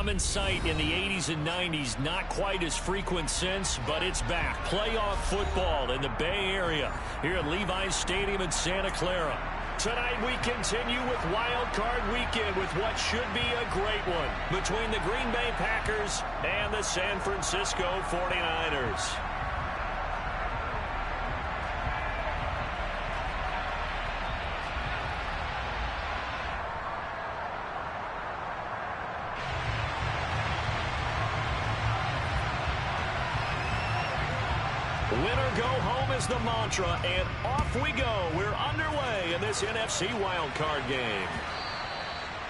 common sight in the 80s and 90s. Not quite as frequent since, but it's back. Playoff football in the Bay Area here at Levi's Stadium in Santa Clara. Tonight we continue with Wild Card Weekend with what should be a great one between the Green Bay Packers and the San Francisco 49ers. Winner go home is the mantra, and off we go. We're underway in this NFC wildcard game.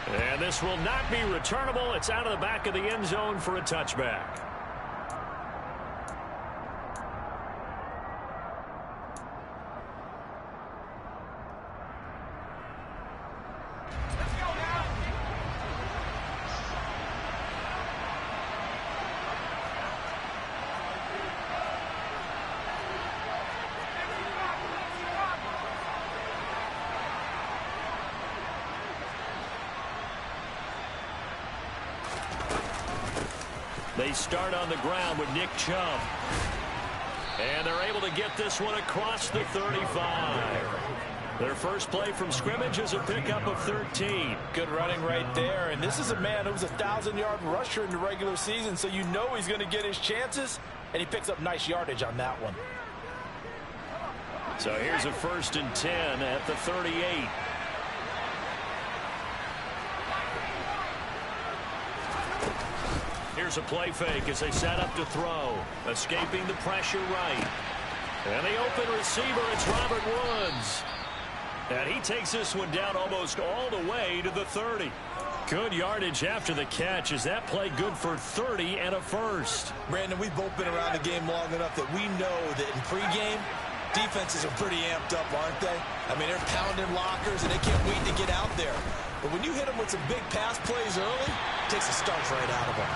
And this will not be returnable. It's out of the back of the end zone for a touchback. They start on the ground with Nick Chubb. And they're able to get this one across the 35. Their first play from scrimmage is a pickup of 13. Good running right there. And this is a man who was a 1,000-yard rusher in the regular season, so you know he's going to get his chances. And he picks up nice yardage on that one. So here's a 1st and 10 at the 38. Here's a play fake as they set up to throw. Escaping the pressure right. And the open receiver, it's Robert Woods. And he takes this one down almost all the way to the 30. Good yardage after the catch. Is that play good for 30 and a first? Brandon, we've both been around the game long enough that we know that in pregame, defenses are pretty amped up, aren't they? I mean, they're pounding lockers, and they can't wait to get out there. But when you hit them with some big pass plays early, it takes the starch right out of them.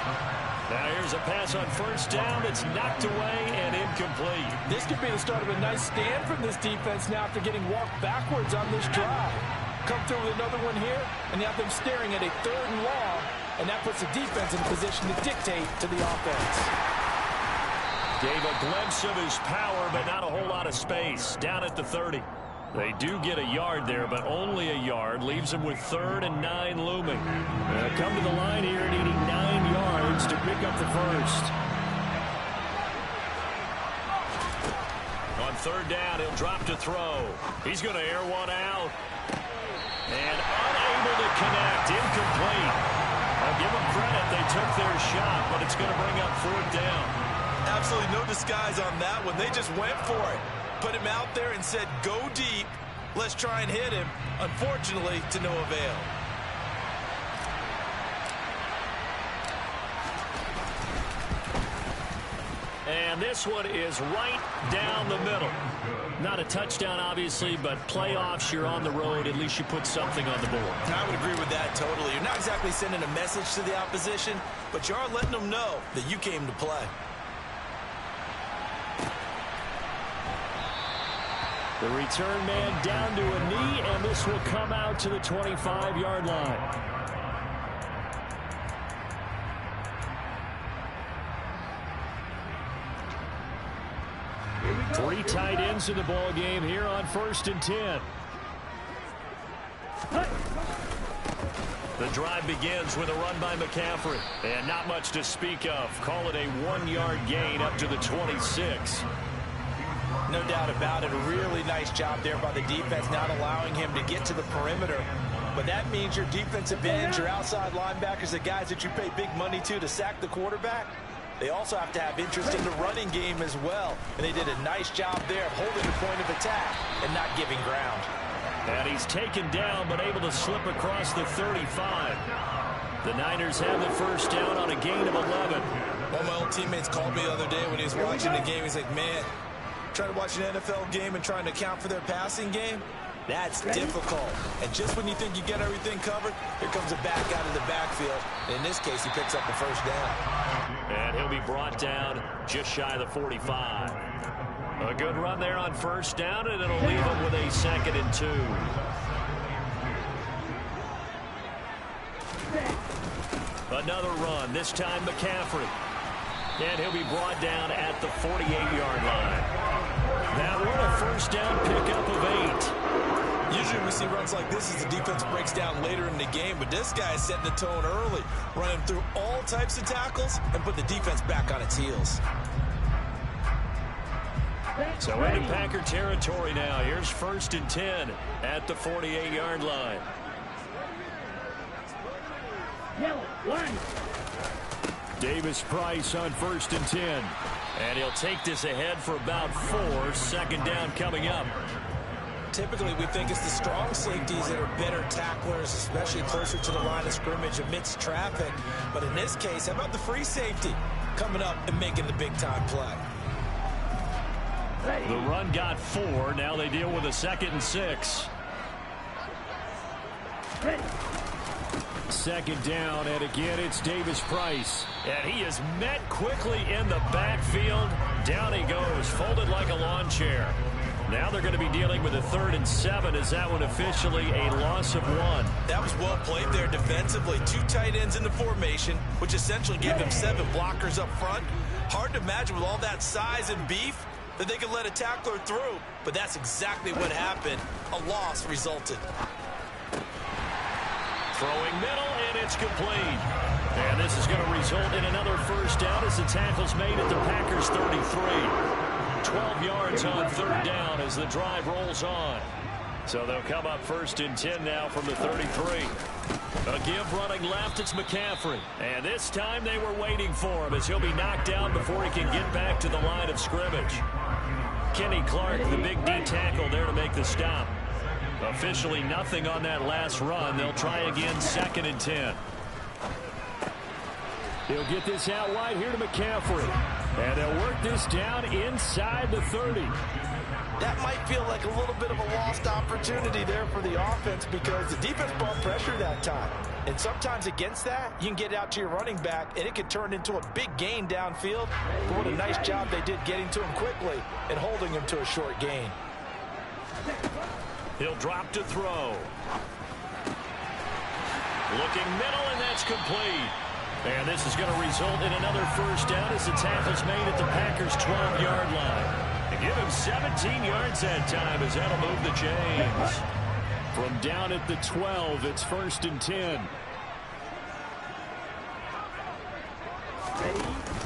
Now here's a pass on 1st down that's knocked away and incomplete. This could be the start of a nice stand from this defense now after getting walked backwards on this drive. Come through with another one here, and you have them staring at a 3rd and long, and that puts the defense in a position to dictate to the offense. Gave a glimpse of his power, but not a whole lot of space. Down at the 30. They do get a yard there, but only a yard. Leaves them with 3rd and 9 looming. Come to the line here needing 9 yards to pick up the first. On 3rd down, he'll drop to throw. He's going to air one out. And unable to connect. Incomplete. I'll give them credit. They took their shot, but it's going to bring up 4th down. Absolutely no disguise on that one. They just went for it. Put him out there and said, go deep. Let's try and hit him. Unfortunately, to no avail. And this one is right down the middle. Not a touchdown, obviously, but playoffs, you're on the road. At least you put something on the board. I would agree with that totally. You're not exactly sending a message to the opposition, but you are letting them know that you came to play. The return man down to a knee, and this will come out to the 25-yard line. Three tight ends in the ball game here on 1st and 10. The drive begins with a run by McCaffrey, and not much to speak of. Call it a 1-yard gain up to the 26. No doubt about it. A really nice job there by the defense, not allowing him to get to the perimeter. But that means your defensive ends, your outside linebackers, the guys that you pay big money to sack the quarterback, they also have to have interest in the running game as well. And they did a nice job there of holding the point of attack and not giving ground. And he's taken down but able to slip across the 35. The Niners have the 1st down on a gain of 11. One of my old teammates called me the other day when he was watching the game. He's like, man, trying to watch an NFL game and trying to account for their passing game, that's difficult. And just when you think you get everything covered, here comes a back out of the backfield. In this case, he picks up the 1st down. And he'll be brought down just shy of the 45. A good run there on 1st down, and it'll leave him with a 2nd and 2. Another run, this time McCaffrey. And he'll be brought down at the 48-yard line. That one a first down pickup of 8. Usually we see runs like this as the defense breaks down later in the game, but this guy is setting the tone early, running through all types of tackles and put the defense back on its heels. So into Packer territory now. Here's 1st and 10 at the 48-yard line. Davis Price on 1st and 10. And he'll take this ahead for about 4. 2nd down coming up. Typically, we think it's the strong safeties that are better tacklers, especially closer to the line of scrimmage amidst traffic. But in this case, how about the free safety coming up and making the big-time play? The run got 4. Now they deal with a 2nd and 6. 2nd down, and again, it's Davis Price. And he is met quickly in the backfield. Down he goes, folded like a lawn chair. Now they're going to be dealing with a 3rd and 7. Is that one officially a loss of 1? That was well played there defensively. 2 tight ends in the formation, which essentially gave them 7 blockers up front. Hard to imagine with all that size and beef that they could let a tackler through, but that's exactly what happened. A loss resulted. Throwing middle, and it's complete. And this is going to result in another first down as the tackle's made at the Packers' 33. 12 yards on 3rd down as the drive rolls on. So they'll come up 1st and 10 now from the 33. A give running left, it's McCaffrey. And this time they were waiting for him as he'll be knocked down before he can get back to the line of scrimmage. Kenny Clark, the big D tackle there to make the stop. Officially nothing on that last run. They'll try again 2nd and 10. He'll get this out wide here to McCaffrey. And they'll work this down inside the 30. That might feel like a little bit of a lost opportunity there for the offense because the defense brought pressure that time. And sometimes against that, you can get out to your running back, and it can turn into a big gain downfield. But what a nice job they did getting to him quickly and holding him to a short gain. He'll drop to throw. Looking middle, and that's complete. And this is going to result in another first down as the tackle's made at the Packers' 12-yard line. And give him 17 yards that time as that'll move the chains. From down at the 12, it's 1st and 10.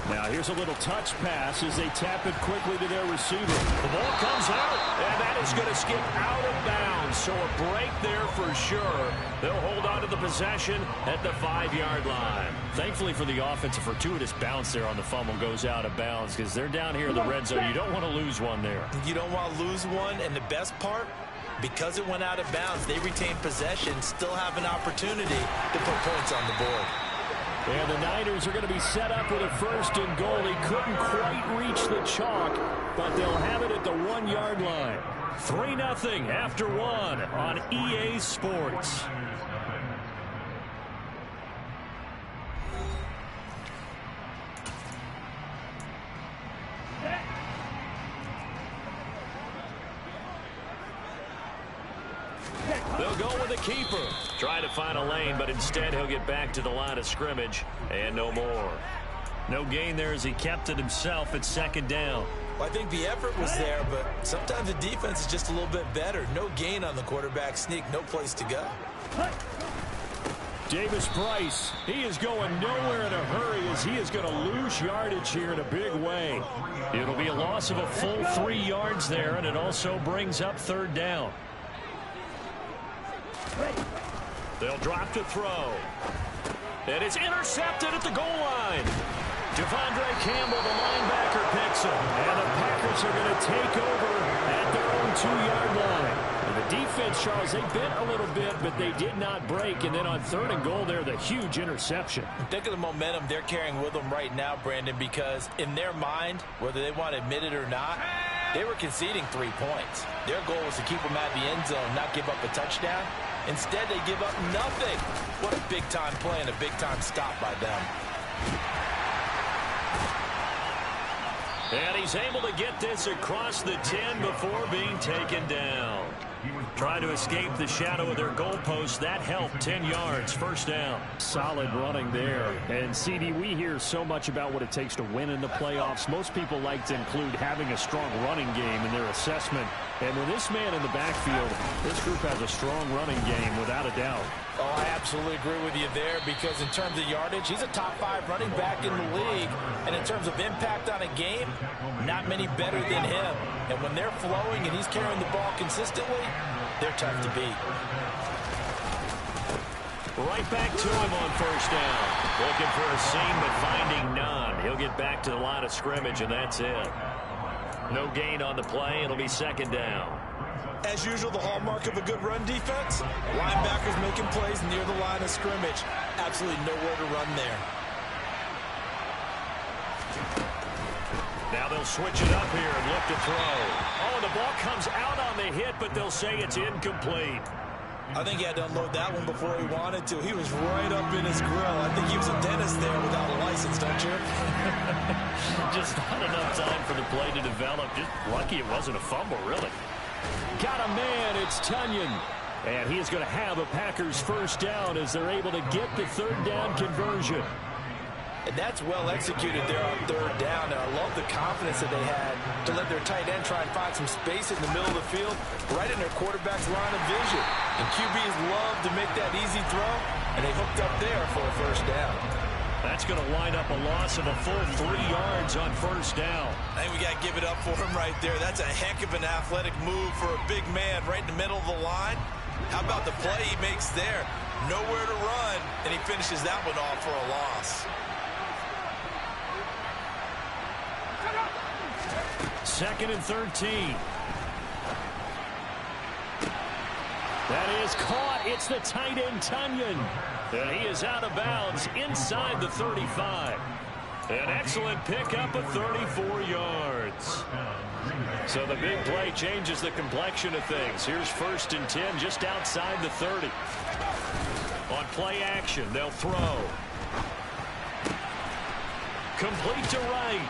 Now here's a little touch pass as they tap it quickly to their receiver. The ball comes out, and that is going to skip out of bounds. So a break there for sure. They'll hold on to the possession at the 5-yard line. Thankfully for the offense, a fortuitous bounce there on the fumble goes out of bounds because they're down here in the red zone. You don't want to lose one there. You don't want to lose one, and the best part, because it went out of bounds, they retain possession, still have an opportunity to put points on the board. And the Niners are going to be set up with a 1st and goal. He couldn't quite reach the chalk, but they'll have it at the 1-yard line. 3-0 after 1 on EA Sports. They'll go with the keeper. Trying to find a lane, but instead he'll get back to the line of scrimmage and no more. No gain there as he kept it himself at 2nd down. Well, I think the effort was there, but sometimes the defense is just a little bit better. No gain on the quarterback sneak, no place to go. Davis Price, he is going nowhere in a hurry as he is going to lose yardage here in a big way. It'll be a loss of a full 3 yards there, and it also brings up 3rd down. They'll drop to throw. And it's intercepted at the goal line. Devondre Campbell, the linebacker, picks him. And the Packers are going to take over at their own 2-yard line. And the defense, Charles, they bent a little bit, but they did not break. And then on 3rd and goal there, the huge interception. Think of the momentum they're carrying with them right now, Brandon, because in their mind, whether they want to admit it or not, they were conceding 3 points. Their goal was to keep them at the end zone, not give up a touchdown. Instead, they give up nothing. What a big-time play and a big-time stop by them. And he's able to get this across the 10 before being taken down. Try to escape the shadow of their goalpost. That helped. 10 yards, first down. Solid running there. And, CD, we hear so much about what it takes to win in the playoffs. Most people like to include having a strong running game in their assessment. And with this man in the backfield, this group has a strong running game without a doubt. Oh, I absolutely agree with you there, because in terms of yardage, he's a top 5 running back in the league. And in terms of impact on a game, not many better than him. And when they're flowing and he's carrying the ball consistently, they're tough to beat. Right back to him on first down. Looking for a seam, but finding none. He'll get back to the line of scrimmage, and that's it. No gain on the play. It'll be second down. As usual, the hallmark of a good run defense, linebackers making plays near the line of scrimmage. Absolutely nowhere to run there. Now they'll switch it up here and look to throw. Oh, the ball comes out on the hit, but they'll say it's incomplete. I think he had to unload that one before he wanted to. He was right up in his grill. I think he was a dentist there without a license, don't you? Just not enough time for the play to develop. Just lucky it wasn't a fumble, really. Got a man, it's Tunyon. And he is going to have a Packers first down as they're able to get the third down conversion. And that's well executed there on third down. And I love the confidence that they had to let their tight end try and find some space in the middle of the field, right in their quarterback's line of vision. And QBs love to make that easy throw, and they hooked up there for a first down. That's going to wind up a loss of a full 3 yards on first down. I think we got to give it up for him right there. That's a heck of an athletic move for a big man right in the middle of the line. How about the play he makes there? Nowhere to run, and he finishes that one off for a loss. Second and 13. That is caught. It's the tight end, Tunyon. And he is out of bounds inside the 35. An excellent pickup of 34 yards. So the big play changes the complexion of things. Here's first and 10 just outside the 30. On play action, they'll throw. Complete to right.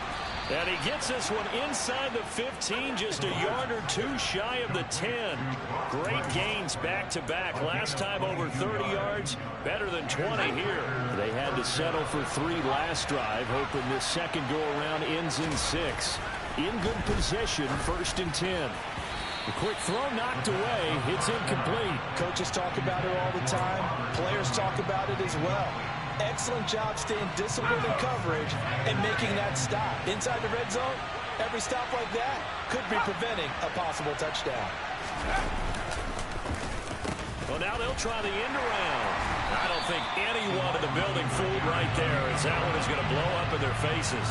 And he gets this one inside the 15, just a yard or two shy of the 10. Great gains back-to-back. Last time over 30 yards, better than 20 here. They had to settle for 3 last drive, hoping this second go-around ends in 6. In good position, first and 10. The quick throw knocked away. It's incomplete. Coaches talk about it all the time. Players talk about it as well. Excellent job staying disciplined in coverage and making that stop. Inside the red zone, every stop like that could be preventing a possible touchdown. Well, now they'll try the end around. I don't think anyone in the building fooled right there, as that one is going to blow up in their faces.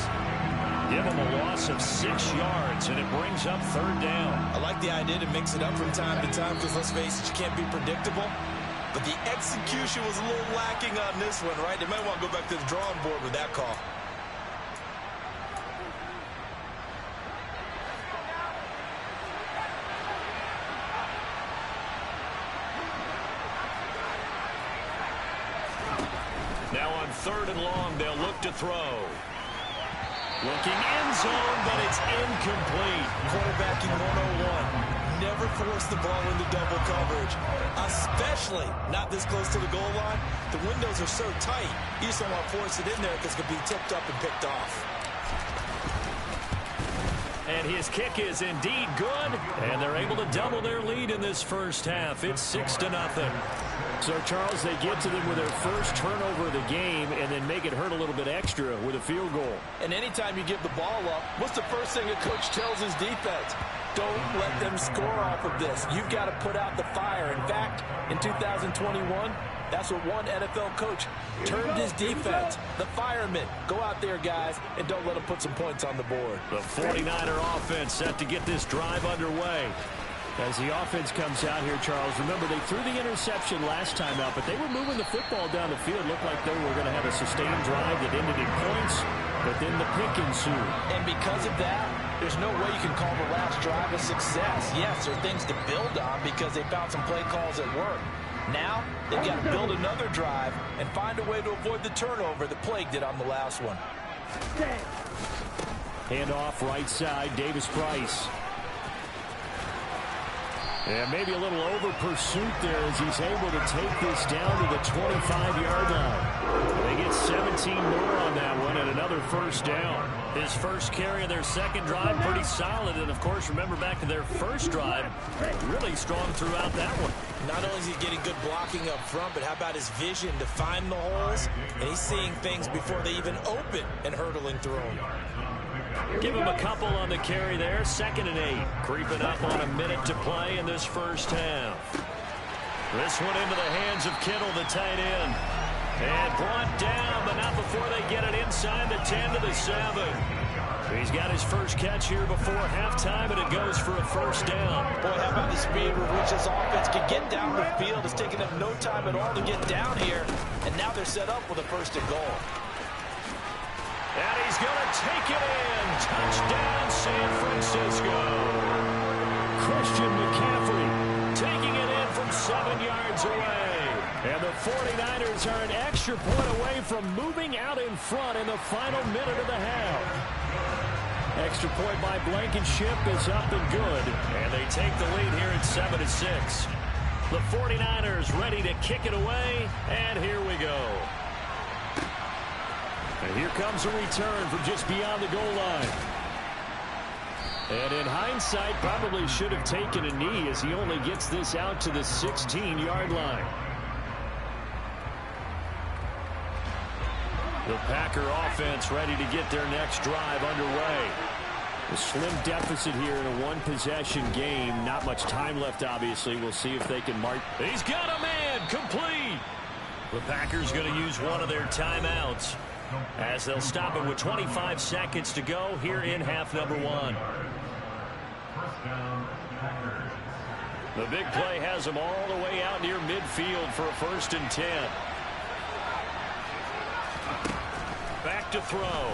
Give them a loss of 6 yards, and it brings up third down. I like the idea to mix it up from time to time because, let's face it, you can't be predictable. But the execution was a little lacking on this one, right? They might want to go back to the drawing board with that call. Now on third and long, they'll look to throw. Looking end zone, but it's incomplete. Quarterbacking 101. Never force the ball into double coverage, especially not this close to the goal line. The windows are so tight, you just don't want to force it in there because it could be tipped up and picked off. And his kick is indeed good, and they're able to double their lead in this first half. It's 6-0. So, Charles, they get to them with their first turnover of the game and then make it hurt a little bit extra with a field goal. And anytime you give the ball up, what's the first thing a coach tells his defense? Don't let them score off of this. You've got to put out the fire. In fact, in 2021, that's what one NFL coach termed his defense, the firemen. Go out there, guys, and don't let them put some points on the board. The 49er offense set to get this drive underway. As the offense comes out here, Charles, remember they threw the interception last time out, but they were moving the football down the field. Looked like they were going to have a sustained drive that ended in points, but then the pick ensued. And because of that, there's no way you can call the last drive a success. Yes, there are things to build on because they found some play calls at work. Now, they've got to build another drive and find a way to avoid the turnover that plagued it on the last one. Hand off right side, Davis Price. And maybe a little over pursuit there as he's able to take this down to the 25-yard line. They get 17 more on that one and another first down. His first carry of their second drive, pretty solid. And, of course, remember back to their first drive, really strong throughout that one. Not only is he getting good blocking up front, but how about his vision to find the holes? And he's seeing things before they even open and hurdling through them. Give him a couple on the carry there. 2nd and 8. Creeping up on a minute to play in this first half. This one into the hands of Kittle, the tight end. And brought down, but not before they get it inside the 10 to the 7. He's got his first catch here before halftime, and it goes for a first down. Boy, how about the speed with which this offense can get down the field? It's taken them no time at all to get down here, and now they're set up with a first and goal. And he's going to take it in. Touchdown, San Francisco. Christian McCaffrey taking it in from 7 yards away. And the 49ers are an extra point away from moving out in front in the final minute of the half. Extra point by Blankenship is up and good. And they take the lead here at 7-6. The 49ers ready to kick it away. And here we go. And here comes a return from just beyond the goal line. And in hindsight, probably should have taken a knee as he only gets this out to the 16-yard line. The Packer offense ready to get their next drive underway. A slim deficit here in a one-possession game. Not much time left, obviously. We'll see if they can mark. He's got a man complete. The Packers going to use one of their timeouts as they'll stop it with 25 seconds to go here in half number 1. The big play has them all the way out near midfield for a 1st and 10. Back to throw.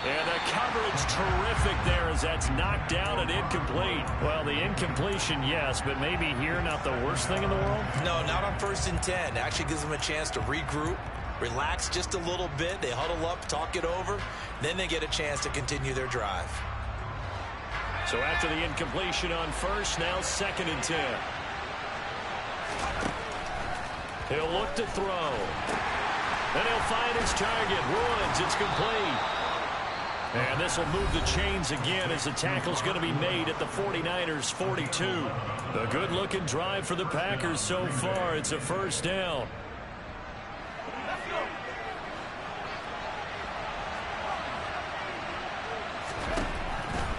And the coverage terrific there as that's knocked down and incomplete. Well, the incompletion, yes, but maybe here not the worst thing in the world? No, not on 1st and 10. Actually gives them a chance to regroup, relax just a little bit. They huddle up, talk it over. Then they get a chance to continue their drive. So after the incompletion on first, now 2nd and 10. He'll look to throw. And he'll find his target. Woods, it's complete. And this will move the chains again as the tackle's going to be made at the 49ers 42. A good-looking drive for the Packers so far. It's a first down.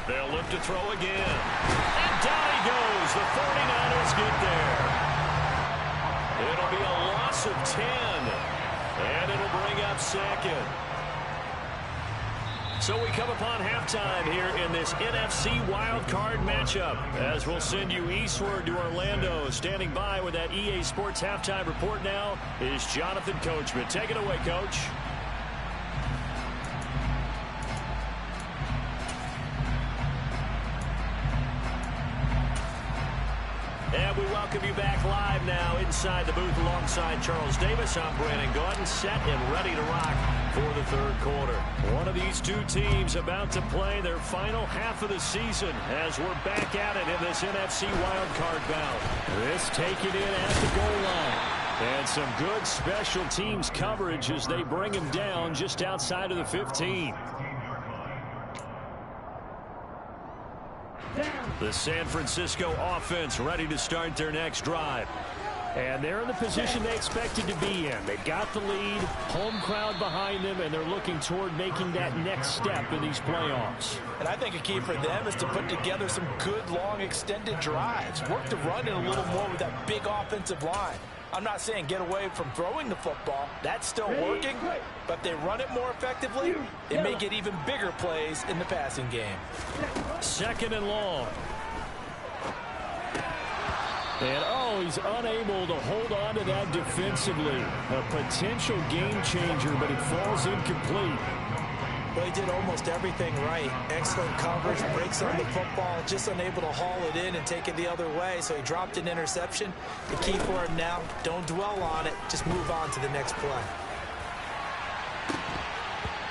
They'll look to throw again. And down he goes. The 49ers get there. It'll be a loss of 10. And it'll bring up 2nd. So we come upon halftime here in this NFC wildcard matchup as we'll send you eastward to Orlando. Standing by with that EA Sports halftime report now is Jonathan Coachman. Take it away, Coach. And we welcome you back live now inside the booth alongside Charles Davis. I'm Brandon Gaudin, set and ready to rock for the 3rd quarter. One of these two teams about to play their final half of the season as we're back at it in this NFC wildcard bout. This taken in at the goal line. And some good special teams coverage as they bring him down just outside of the 15. The San Francisco offense ready to start their next drive. And they're in the position they expected to be in. They've got the lead, home crowd behind them, and they're looking toward making that next step in these playoffs. And I think a key for them is to put together some good, long, extended drives. Work the run in a little more with that big offensive line. I'm not saying get away from throwing the football. That's still working. But if they run it more effectively, they may get even bigger plays in the passing game. 2nd and long. And, oh, he's unable to hold on to that defensively. A potential game changer, but it falls incomplete. Well, he did almost everything right. Excellent coverage, breaks on the football, just unable to haul it in and take it the other way. So he dropped an interception. The key for him now, don't dwell on it. Just move on to the next play.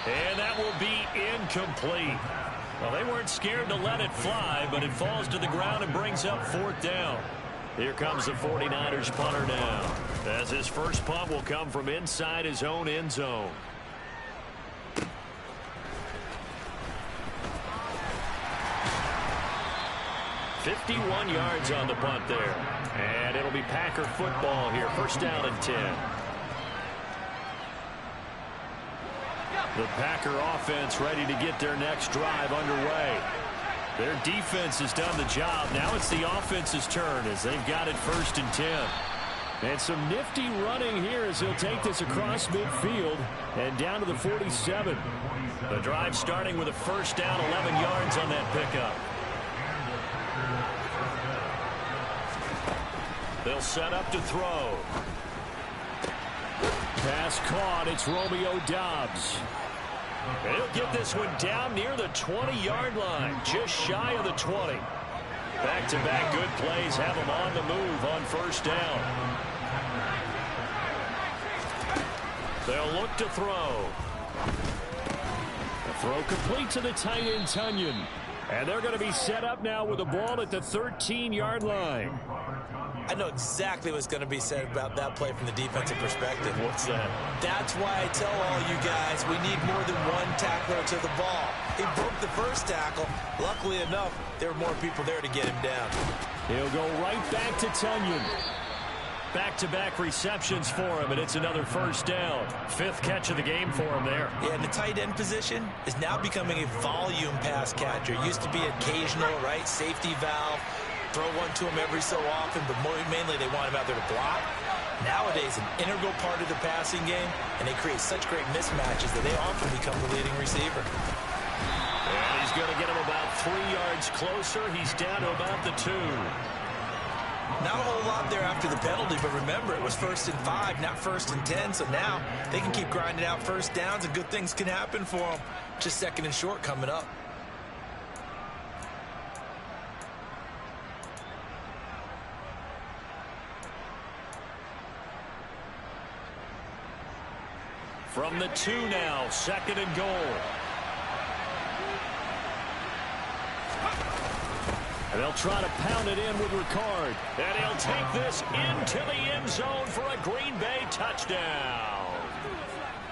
And that will be incomplete. Well, they weren't scared to let it fly, but it falls to the ground and brings up 4th down. Here comes the 49ers punter now, as his first punt will come from inside his own end zone. "51 yards on the punt there. And it'll be Packer football here. 1st down and 10. The Packer offense ready to get their next drive underway. Their defense has done the job. Now it's the offense's turn as they've got it 1st and 10. And some nifty running here as he'll take this across midfield and down to the 47. The drive starting with a 1st down, 11 yards on that pickup. They'll set up to throw. Pass caught. It's Romeo Doubs. He'll get this one down near the 20-yard line, just shy of the 20. Back-to-back good plays have him on the move on 1st down. They'll look to throw. The throw complete to the tight end, Tonyan. And they're going to be set up now with the ball at the 13-yard line. I know exactly what's going to be said about that play from the defensive perspective. What's that? That's why I tell all you guys we need more than one tackler to the ball. He broke the first tackle. Luckily enough, there were more people there to get him down. He'll go right back to Tonyan. Back-to-back receptions for him, and it's another 1st down. 5th catch of the game for him there. Yeah, and the tight end position is now becoming a volume pass catcher. It used to be occasional, right? Safety valve. Throw one to him every so often, but mainly they want him out there to block. Nowadays, an integral part of the passing game, and they create such great mismatches that they often become the leading receiver. And he's going to get him about 3 yards closer. He's down to about the 2. Not a whole lot there after the penalty, but remember, it was 1st and 5, not 1st and 10, so now they can keep grinding out 1st downs, and good things can happen for them. Just 2nd and short coming up. From the 2 now, 2nd and goal. And they'll try to pound it in with Ricard. And he'll take this into the end zone for a Green Bay touchdown.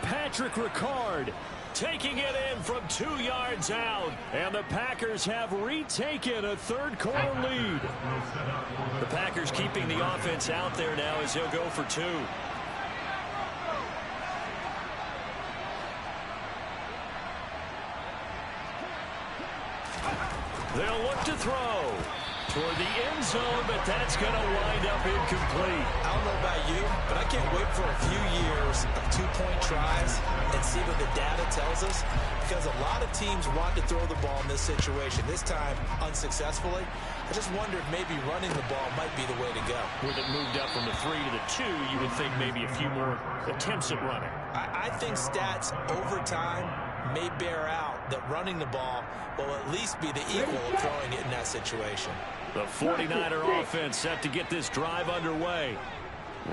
Patrick Ricard taking it in from 2 yards out. And the Packers have retaken a 3rd quarter lead. The Packers keeping the offense out there now as he'll go for 2. They'll look to throw toward the end zone, but that's going to wind up incomplete. I don't know about you, but I can't wait for a few years of 2-point tries and see what the data tells us, because a lot of teams want to throw the ball in this situation, this time unsuccessfully. I just wonder if maybe running the ball might be the way to go. With it moved up from the 3 to the 2, you would think maybe a few more attempts at running. I think stats over time may bear out that running the ball will at least be the equal of throwing it in that situation. The 49er offense set to get this drive underway.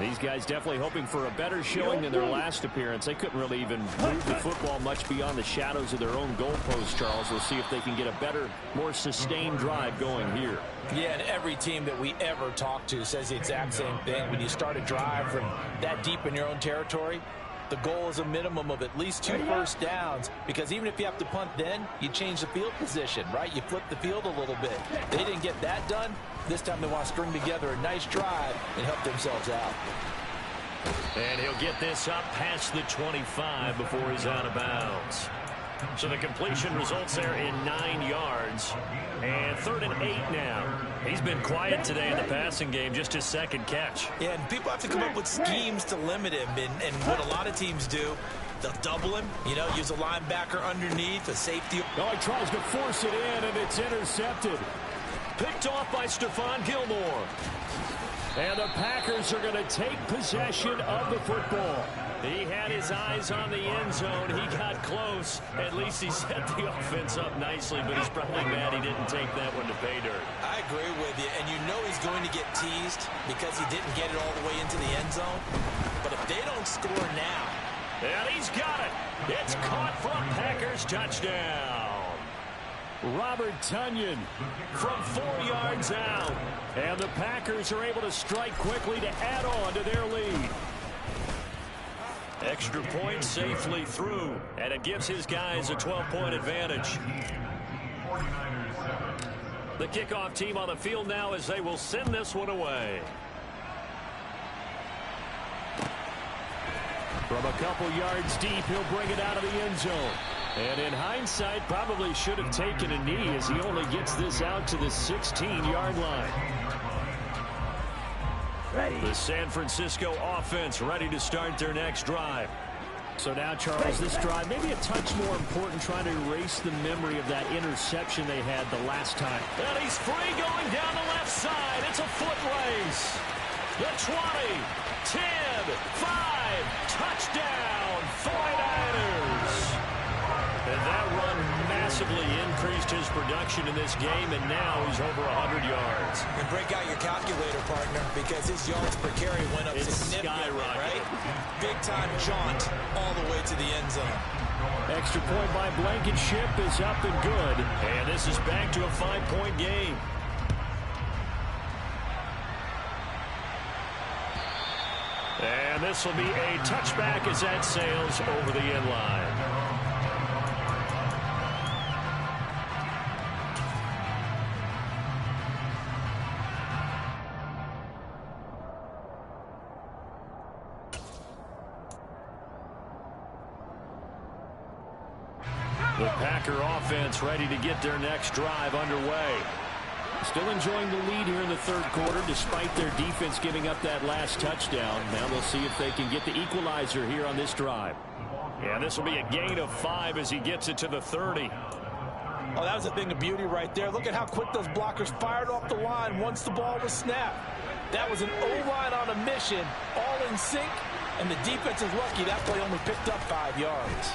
These guys definitely hoping for a better showing than their last appearance. They couldn't really even move the football much beyond the shadows of their own goalpost, Charles. We'll see if they can get a better, more sustained drive going here. Yeah, and every team that we ever talk to says the exact same thing. When you start a drive from that deep in your own territory, the goal is a minimum of at least 2 first downs, because even if you have to punt then, you change the field position, right? You flip the field a little bit. They didn't get that done. This time they want to string together a nice drive and help themselves out. And he'll get this up past the 25 before he's out of bounds. So the completion results there in 9 yards. And 3rd and 8 now. He's been quiet today in the passing game, just his 2nd catch. Yeah, and people have to come up with schemes to limit him. And what a lot of teams do, they'll double him, you know, use a linebacker underneath, a safety. Oh, he tries to force it in, and it's intercepted. Picked off by Stephon Gilmore. And the Packers are going to take possession of the football. He had his eyes on the end zone. He got close. At least he set the offense up nicely, but he's probably mad he didn't take that one to pay dirt. I agree with you, and you know he's going to get teased because he didn't get it all the way into the end zone. But if they don't score now. And he's got it. It's caught for a Packers touchdown. Robert Tonyan from 4 yards out. And the Packers are able to strike quickly to add on to their lead. Extra point safely through, and it gives his guys a 12-point advantage. The kickoff team on the field now as they will send this one away. From a couple yards deep, he'll bring it out of the end zone. And in hindsight, probably should have taken a knee as he only gets this out to the 16-yard line. Ready. The San Francisco offense ready to start their next drive. So now, Charles, this drive maybe a touch more important, trying to erase the memory of that interception they had the last time. And he's free going down the left side. It's a foot race. The 20, 10, 5, touchdown, 49ers. And that run massively increased his production in this game, and now he's over 100 yards. And break out your calculator, partner, because his yards per carry went up significantly, right? Big-time jaunt all the way to the end zone. Extra point by Blankenship is up and good. And this is back to a 5-point game. And this will be a touchback as that sails over the end line. The Packer offense ready to get their next drive underway. Still enjoying the lead here in the third quarter despite their defense giving up that last touchdown. Now they'll see if they can get the equalizer here on this drive. Yeah, this will be a gain of 5 as he gets it to the 30. Oh, that was a thing of beauty right there. Look at how quick those blockers fired off the line once the ball was snapped. That was an O-line on a mission, all in sync, and the defense is lucky that play only picked up 5 yards.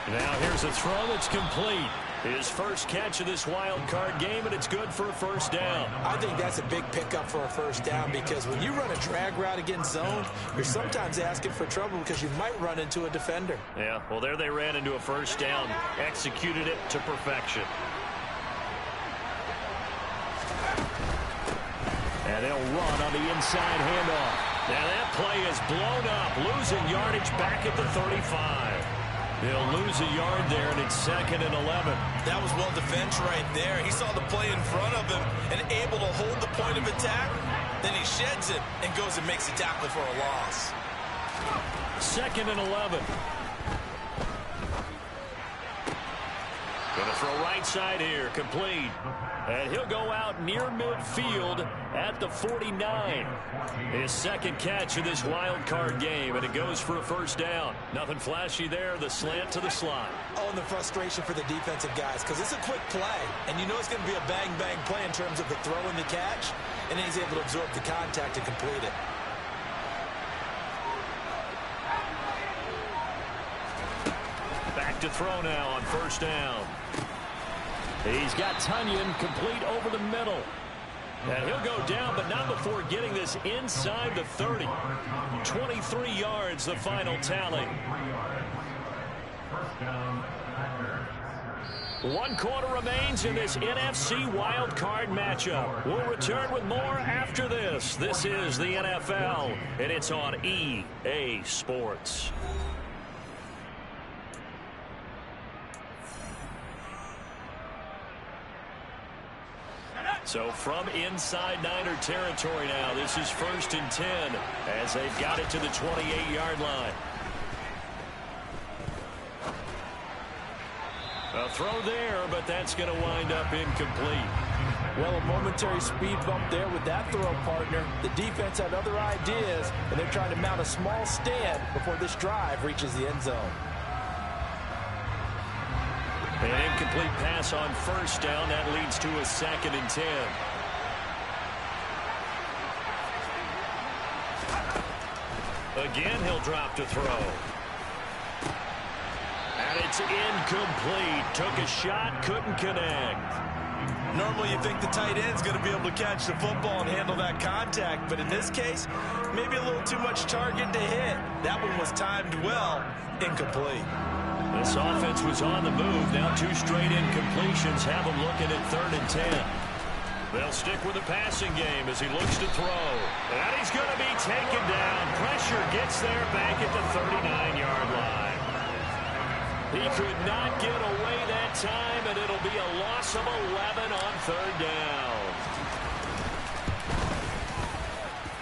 Now here's a throw that's complete. His first catch of this wild card game, and it's good for a first down. I think that's a big pickup for a first down because when you run a drag route against zone, you're sometimes asking for trouble because you might run into a defender. Yeah, well, there they ran into a first down, executed it to perfection. And they'll run on the inside handoff. Now that play is blown up, losing yardage back at the 35. They'll lose a yard there, and it's 2nd and 11. That was well defense right there. He saw the play in front of him and able to hold the point of attack. Then he sheds it and goes and makes a tackle for a loss. 2nd and 11. Going to throw right side here, complete. And he'll go out near midfield at the 49. His second catch of this wild card game, and it goes for a first down. Nothing flashy there, the slant to the slot. Oh, and the frustration for the defensive guys, because it's a quick play, and you know it's going to be a bang-bang play in terms of the throw and the catch, and then he's able to absorb the contact and complete it. Back to throw now on first down. He's got Tonyan complete over the middle. And he'll go down, but not before getting this inside the 30. 23 yards, the final tally. 1 quarter remains in this NFC wildcard matchup. We'll return with more after this. This is the NFL, and it's on EA Sports. So from inside Niner territory now, this is 1st and 10 as they've got it to the 28-yard line. A throw there, but that's going to wind up incomplete. Well, a momentary speed bump there with that throw, partner. The defense had other ideas, and they're trying to mount a small stand before this drive reaches the end zone. An incomplete pass on first down. That leads to a 2nd and 10. Again, he'll drop to throw. And it's incomplete. Took a shot, couldn't connect. Normally you think the tight end's going to be able to catch the football and handle that contact, but in this case, maybe a little too much target to hit. That one was timed well, incomplete. This offense was on the move. Now 2 straight incompletions have them looking at 3rd and 10. They'll stick with the passing game as he looks to throw. And he's going to be taken down. Pressure gets there back at the 39-yard line. He could not get away that time, and it'll be a loss of 11 on 3rd down.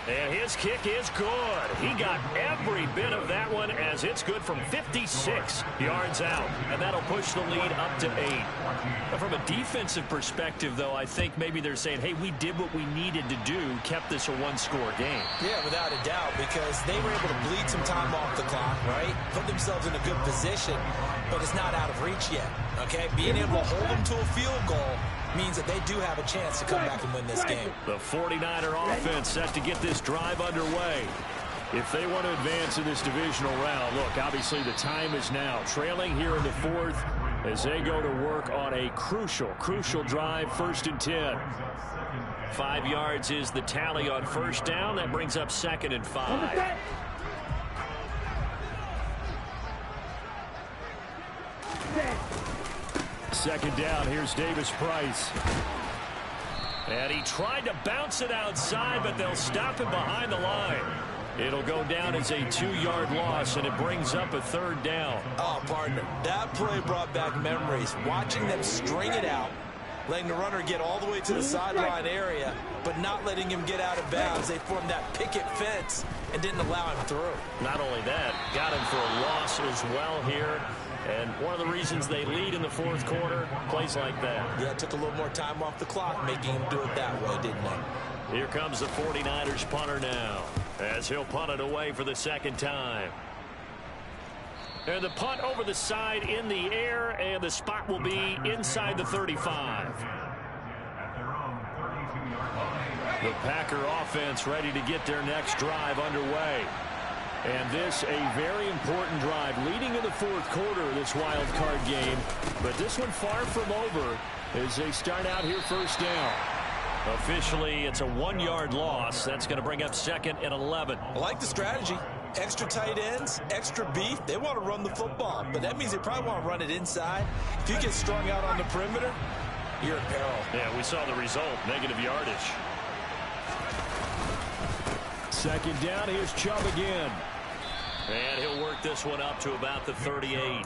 And his kick is good. He got every bit of that one as it's good from 56 yards out. And that'll push the lead up to 8. Now, from a defensive perspective, though, I think maybe they're saying, hey, we did what we needed to do, kept this a 1-score game. Yeah, without a doubt, because they were able to bleed some time off the clock, right? Put themselves in a good position, but it's not out of reach yet, okay? Being able to hold them to a field goal means that they do have a chance to come back and win this game. The 49er offense set to get this drive underway. If they want to advance in this divisional round, look, obviously the time is now. Trailing here in the 4th as they go to work on a crucial drive, 1st and 10. 5 yards is the tally on 1st down. That brings up 2nd and 5. Second down, here's Davis Price. And he tried to bounce it outside, but they'll stop him behind the line. It'll go down as a 2-yard loss, and it brings up a 3rd down. Oh, partner, that play brought back memories. Watching them string it out, letting the runner get all the way to the sideline area, but not letting him get out of bounds. They formed that picket fence and didn't allow him through. Not only that, got him for a loss as well here. And one of the reasons they lead in the 4th quarter, plays like that. Yeah, it took a little more time off the clock, making him do it that way, didn't it? Here comes the 49ers punter now, as he'll punt it away for the 2nd time. And the punt over the side in the air, and the spot will be inside the 35. The Packer offense ready to get their next drive underway. And this a very important drive leading in the 4th quarter of this wild card game. But this one far from over as they start out here 1st down. Officially, it's a 1-yard loss. That's going to bring up 2nd and 11. I like the strategy. Extra tight ends, extra beef. They want to run the football, but that means they probably want to run it inside. If you get strung out on the perimeter, you're in peril. Yeah, we saw the result, negative yardage. 2nd down, here's Chubb again. And he'll work this one up to about the 38.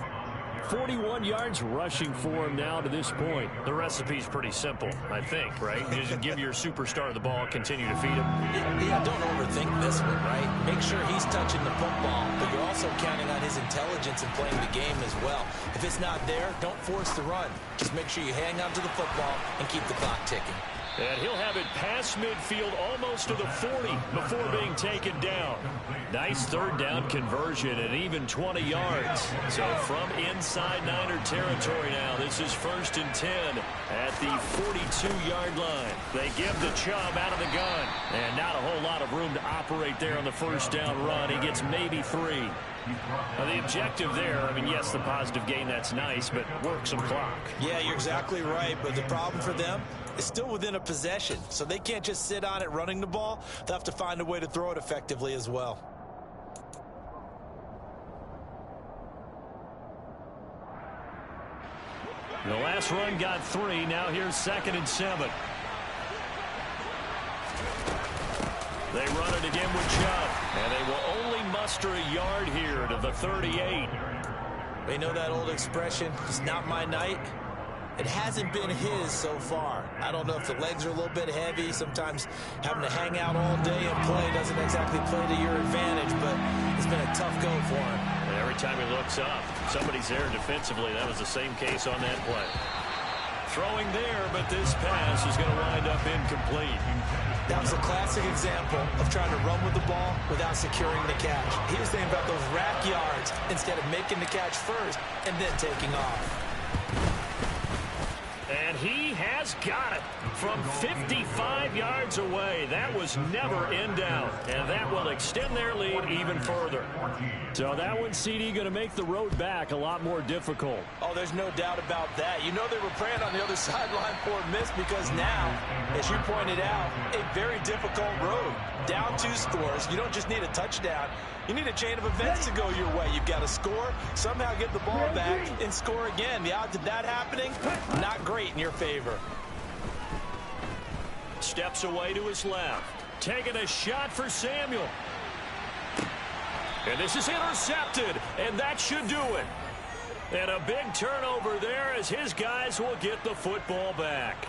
41 yards rushing for him now to this point. The recipe's pretty simple, I think, right? You just give your superstar the ball, continue to feed him. Yeah, don't overthink this one, right? Make sure he's touching the football, but you're also counting on his intelligence in playing the game as well. If it's not there, don't force the run. Just make sure you hang on to the football and keep the clock ticking. And he'll have it past midfield almost to the 40 before being taken down. Nice 3rd down conversion and even 20 yards. So from inside Niner territory now, this is 1st and 10 at the 42-yard line. They give the Chubb out of the gun. And not a whole lot of room to operate there on the 1st down run. He gets maybe 3. Now, the objective there, I mean, yes, the positive gain, that's nice, but work some clock. Yeah, you're exactly right, but the problem for them is still within a possession, so they can't just sit on it running the ball. They'll have to find a way to throw it effectively as well. The last run got 3. Now here's 2nd and 7. They run it again with Chubb, and they will only muster a yard here to the 38. They know that old expression, it's not my night. It hasn't been his so far. I don't know if the legs are a little bit heavy. Sometimes having to hang out all day and play doesn't exactly play to your advantage, but it's been a tough go for him. And every time he looks up, somebody's there defensively. That was the same case on that play. Throwing there, but this pass is going to wind up incomplete. That was a classic example of trying to run with the ball without securing the catch. He was thinking about those rack yards instead of making the catch first and then taking off. And he has got it from 55 yards away. That was never in doubt, and that will extend their lead even further. So that one, CD, going to make the road back a lot more difficult. Oh, there's no doubt about that. You know they were praying on the other sideline for a miss because now, as you pointed out, a very difficult road. Down 2 scores. You don't just need a touchdown. You need a chain of events to go your way. You've got to score, somehow get the ball back, and score again. The odds of that happening, not great in your favor. Steps away to his left. Taking a shot for Samuel. And this is intercepted, and that should do it. And a big turnover there as his guys will get the football back.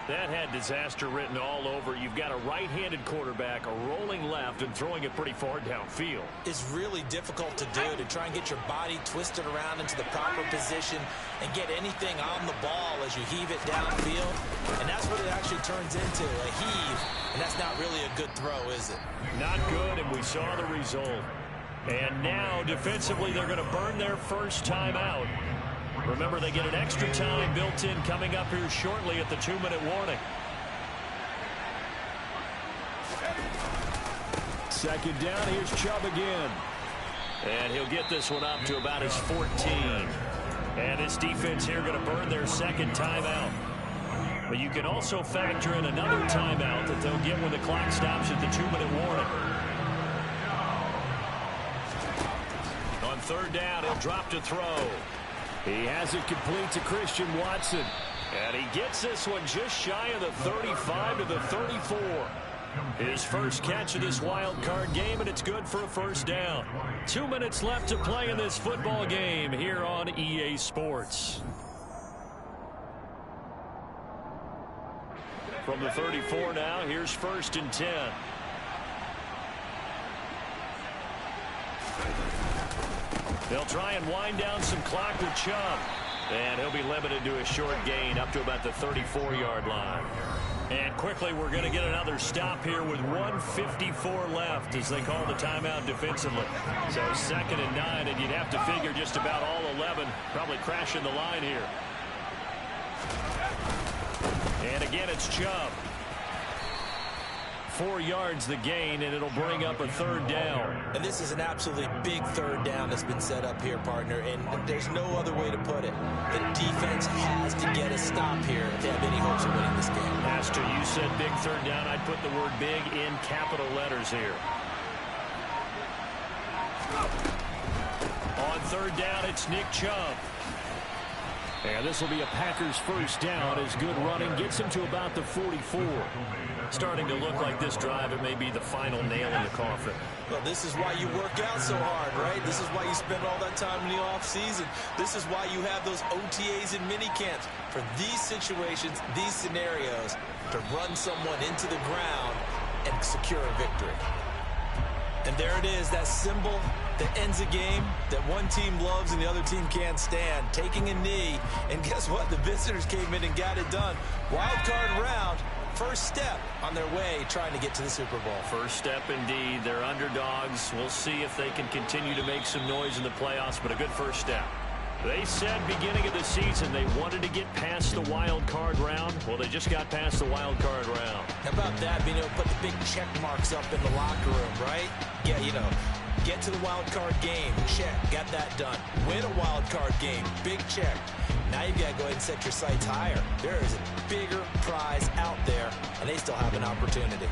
That had disaster written all over. You've got a right-handed quarterback rolling left and throwing it pretty far downfield. It's really difficult to do, to try and get your body twisted around into the proper position and get anything on the ball as you heave it downfield. And that's what it actually turns into, a heave. And that's not really a good throw, is it? Not good, and we saw the result. And now, defensively, they're going to burn their first time out. Remember, they get an extra time built in coming up here shortly at the 2-minute warning. Second down, here's Chubb again. And he'll get this one up to about his 14. And this defense here going to burn their second timeout. But you can also factor in another timeout that they'll get when the clock stops at the 2-minute warning. On third down, he'll drop to throw. He has it complete to Christian Watson. And he gets this one just shy of the 35 to the 34. His first catch of this wild card game, and it's good for a first down. 2 minutes left to play in this football game here on EA Sports. From the 34 now, here's 1st and 10. They'll try and wind down some clock with Chubb. And he'll be limited to a short gain up to about the 34-yard line. And quickly, we're going to get another stop here with 1:54 left as they call the timeout defensively. So 2nd and 9, and you'd have to figure just about all 11 probably crashing the line here. And again, it's Chubb. 4 yards the gain, and it'll bring up a 3rd down. And this is an absolutely big 3rd down that's been set up here, partner, and there's no other way to put it. The defense has to get a stop here if they have any hopes of winning this game. Has to. You said big 3rd down. I'd put the word big in capital letters here. On 3rd down, it's Nick Chubb. And this will be a Packers first down as good running gets him to about the 44. Starting to look like this drive, it may be the final nail in the coffin. Well, this is why you work out so hard, right? This is why you spend all that time in the offseason. This is why you have those OTAs and mini camps. For these situations, these scenarios, to run someone into the ground and secure a victory. And there it is, that symbol that ends a game that one team loves and the other team can't stand. Taking a knee, and guess what? The visitors came in and got it done. Wild card round, first step on their way trying to get to the Super Bowl. First step indeed. They're underdogs. We'll see if they can continue to make some noise in the playoffs, but a good first step. They said beginning of the season they wanted to get past the wild card round. Well, they just got past the wild card round. How about that, being able to put the big check marks up in the locker room, right? Yeah, you know, get to the wild card game, check, got that done. Win a wild card game, big check. Now you've got to go ahead and set your sights higher. There is a bigger prize out there, and they still have an opportunity.